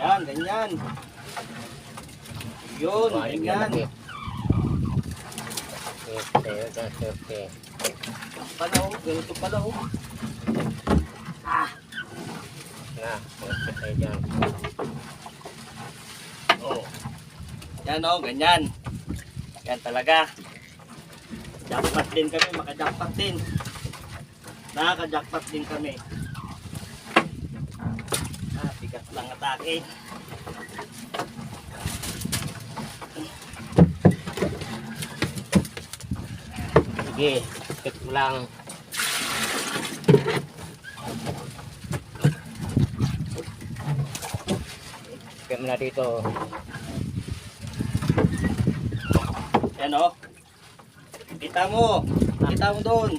Yan, ganyan. Yun, ganyan. Okay. Pala oh, ganito pala oh. Na, tayo dyan. Oh. Yan oh, ganyan. Yan talaga. Jackpot din kami, maka-jackpot din. Nakaka-jackpot din kami. Bigat lang atake. Sige, ikit mo lang. Ikit mo na dito. Yan oh. Kita mo doon.